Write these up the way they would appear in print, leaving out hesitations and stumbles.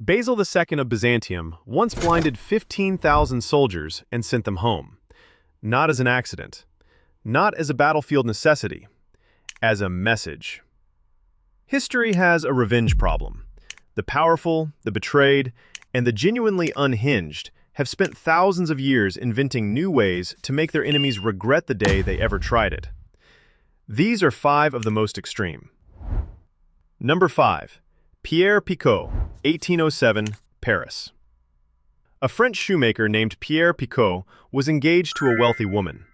Basil II of Byzantium once blinded 15,000 soldiers and sent them home. Not as an accident, not as a battlefield necessity, as a message. History has a revenge problem. The powerful, the betrayed, and the genuinely unhinged have spent thousands of years inventing new ways to make their enemies regret the day they ever tried it. These are 5 of the most extreme. Number 5. Pierre Picaud, 1807, Paris. A French shoemaker named Pierre Picaud was engaged to a wealthy woman.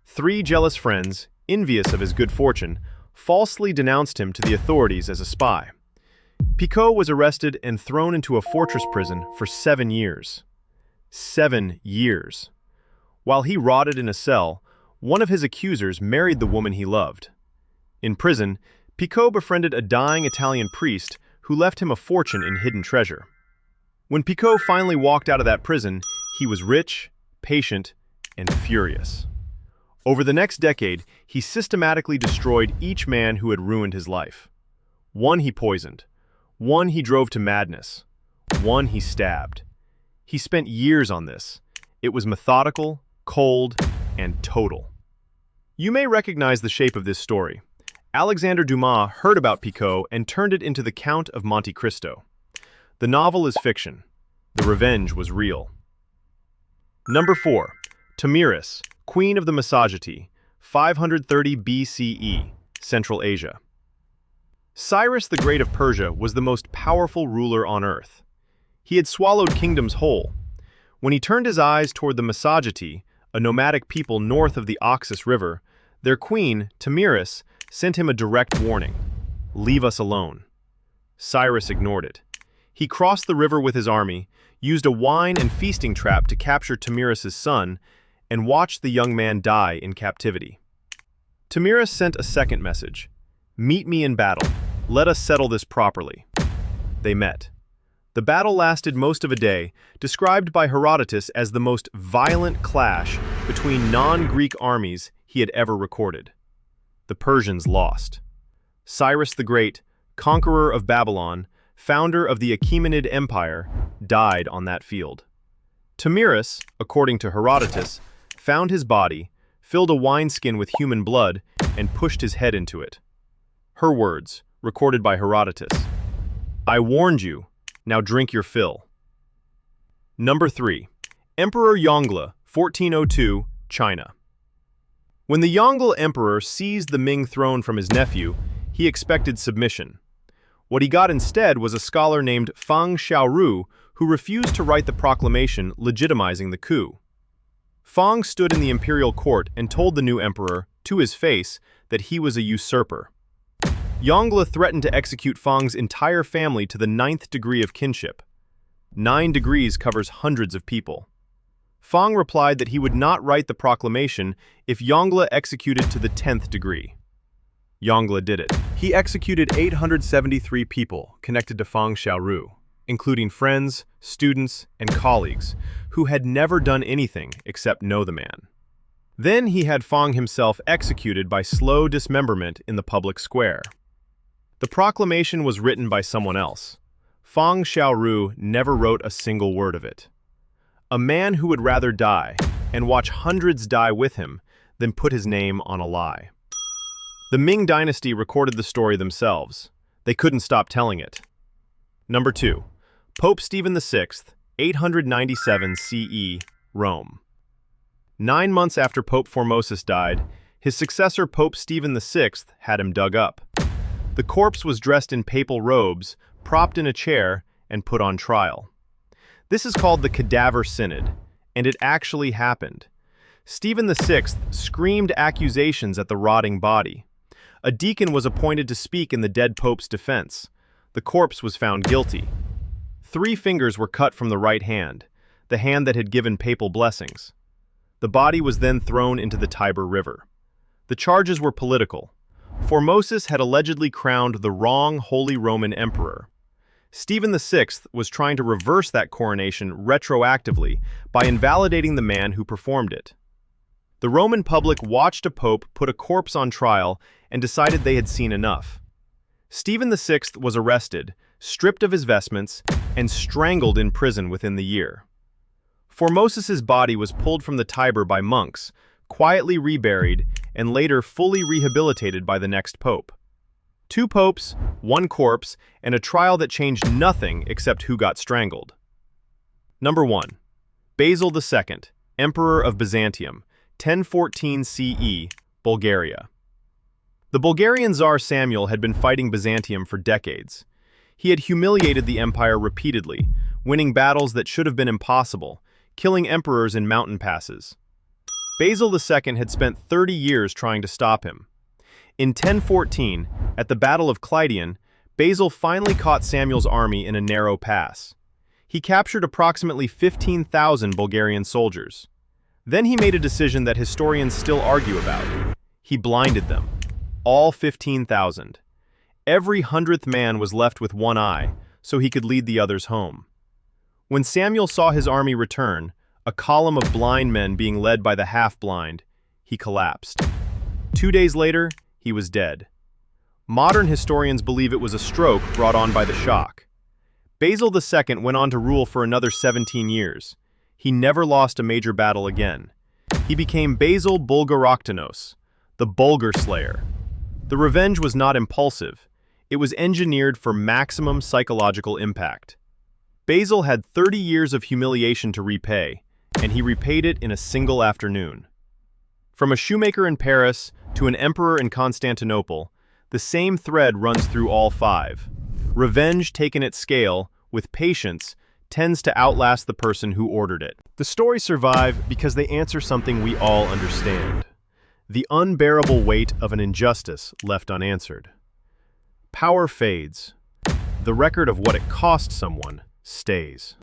3 jealous friends, envious of his good fortune, falsely denounced him to the authorities as a spy. Picaud was arrested and thrown into a fortress prison for 7 years. 7 years. While he rotted in a cell, one of his accusers married the woman he loved. In prison, Picaud befriended a dying Italian priest who left him a fortune in hidden treasure. When Picaud finally walked out of that prison, he was rich, patient, and furious. Over the next decade, he systematically destroyed each man who had ruined his life. One he poisoned. One he drove to madness. One he stabbed. He spent years on this. It was methodical, cold, and total. You may recognize the shape of this story. Alexander Dumas heard about Picaud and turned it into the Count of Monte Cristo. The novel is fiction. The revenge was real. Number 4. Tomyris, Queen of the Massagetee, 530 BCE, Central Asia. Cyrus the Great of Persia was the most powerful ruler on earth. He had swallowed kingdoms whole. When he turned his eyes toward the Massagetee, a nomadic people north of the Oxus River, their queen, Tomyris, sent him a direct warning: leave us alone. Cyrus ignored it. He crossed the river with his army, used a wine and feasting trap to capture Tomyris' son, and watched the young man die in captivity. Tomyris sent a second message: meet me in battle. Let us settle this properly. They met. The battle lasted most of a day, described by Herodotus as the most violent clash between non-Greek armies he had ever recorded. The Persians lost. Cyrus the Great, conqueror of Babylon, founder of the Achaemenid Empire, died on that field. Tomyris, according to Herodotus, found his body, filled a wineskin with human blood, and pushed his head into it. Her words, recorded by Herodotus: I warned you, now drink your fill. Number 3. Emperor Yongle, 1402, China. When the Yongle Emperor seized the Ming throne from his nephew, he expected submission. What he got instead was a scholar named Fang Xiaoru who refused to write the proclamation legitimizing the coup. Fang stood in the imperial court and told the new emperor, to his face, that he was a usurper. Yongle threatened to execute Fang's entire family to the 9th degree of kinship. 9 degrees covers hundreds of people. Fang replied that he would not write the proclamation if Yongle executed to the 10th degree. Yongle did it. He executed 873 people connected to Fang Xiaoru, including friends, students, and colleagues, who had never done anything except know the man. Then he had Fang himself executed by slow dismemberment in the public square. The proclamation was written by someone else. Fang Xiaoru never wrote a single word of it. A man who would rather die, and watch hundreds die with him, than put his name on a lie. The Ming dynasty recorded the story themselves. They couldn't stop telling it. Number 2. Pope Stephen VI, 897 CE, Rome. 9 months after Pope Formosus died, his successor Pope Stephen VI had him dug up. The corpse was dressed in papal robes, propped in a chair, and put on trial. This is called the Cadaver Synod, and it actually happened. Stephen VI screamed accusations at the rotting body. A deacon was appointed to speak in the dead pope's defense. The corpse was found guilty. 3 fingers were cut from the right hand, the hand that had given papal blessings. The body was then thrown into the Tiber River. The charges were political. Formosus had allegedly crowned the wrong Holy Roman Emperor. Stephen VI was trying to reverse that coronation retroactively by invalidating the man who performed it. The Roman public watched a pope put a corpse on trial and decided they had seen enough. Stephen VI was arrested, stripped of his vestments, and strangled in prison within the year. Formosus's body was pulled from the Tiber by monks, quietly reburied, and later fully rehabilitated by the next pope. 2 popes, 1 corpse, and a trial that changed nothing except who got strangled. Number 1. Basil II, Emperor of Byzantium, 1014 CE, Bulgaria. The Bulgarian Tsar Samuel had been fighting Byzantium for decades. He had humiliated the empire repeatedly, winning battles that should have been impossible, killing emperors in mountain passes. Basil II had spent 30 years trying to stop him. In 1014, at the Battle of Clydian, Basil finally caught Samuel's army in a narrow pass. He captured approximately 15,000 Bulgarian soldiers. Then he made a decision that historians still argue about. He blinded them. All 15,000. Every 100th man was left with one eye, so he could lead the others home. When Samuel saw his army return, a column of blind men being led by the half-blind, he collapsed. 2 days later, he was dead. Modern historians believe it was a stroke brought on by the shock. Basil II went on to rule for another 17 years. He never lost a major battle again. He became Basil Bulgar-Slayer, the Bulgar-Slayer. The revenge was not impulsive. It was engineered for maximum psychological impact. Basil had 30 years of humiliation to repay, and he repaid it in a single afternoon. From a shoemaker in Paris to an emperor in Constantinople, the same thread runs through all 5. Revenge taken at scale, with patience, tends to outlast the person who ordered it. The stories survive because they answer something we all understand: the unbearable weight of an injustice left unanswered. Power fades. The record of what it cost someone stays.